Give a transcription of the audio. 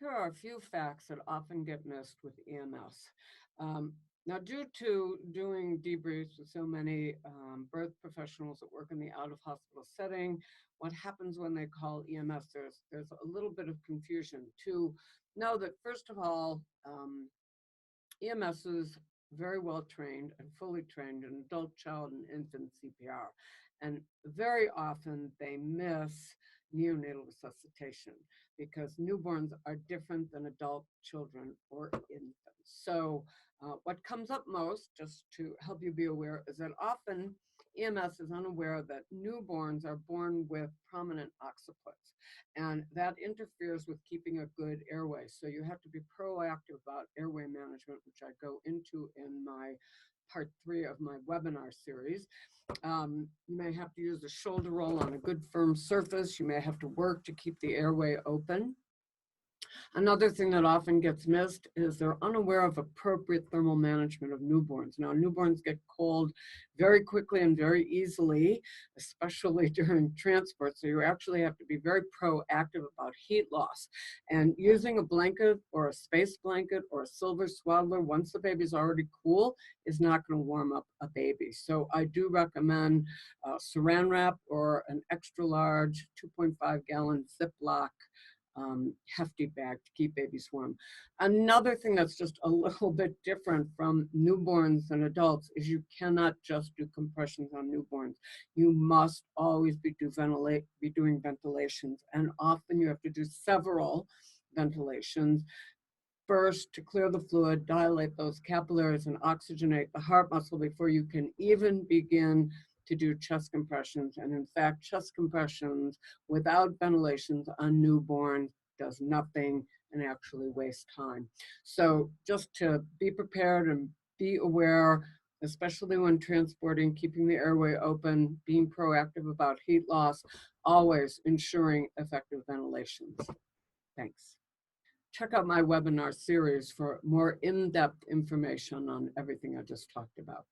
Here are a few facts that often get missed with EMS. Um, Now, due to doing debriefs with so many birth professionals that work in the out-of-hospital setting, what happens when they call EMS, there's a little bit of confusion to know that, first of all, EMS is very well trained and fully trained in adult, child, and infant CPR. And very often they miss neonatal resuscitation because newborns are different than adult children or infants. So, what comes up most, just to help you be aware, is that often EMS is unaware that newborns are born with prominent occipits, and that interferes with keeping a good airway. So you have to be proactive about airway management, which I go into in my part 3 of my webinar series. You may have to use a shoulder roll on a good firm surface. You may have to work to keep the airway open. Another thing that often gets missed is they're unaware of appropriate thermal management of newborns. Now, newborns get cold very quickly and very easily, especially during transport. So you actually have to be very proactive about heat loss. And using a blanket or a space blanket or a silver swaddler once the baby's already cool is not going to warm up a baby. So I do recommend saran wrap or an extra large 2.5-gallon Ziploc hefty bag to keep babies warm. Another thing that's just a little bit different from newborns and adults is you cannot just do compressions on newborns. You must always be doing ventilations, and often you have to do several ventilations. First, to clear the fluid, dilate those capillaries, and oxygenate the heart muscle before you can even begin to do chest compressions. And in fact, chest compressions without ventilations on newborn does nothing and actually wastes time. So just to be prepared and be aware, especially when transporting, keeping the airway open, being proactive about heat loss, always ensuring effective ventilations. Thanks. Check out my webinar series for more in-depth information on everything I just talked about.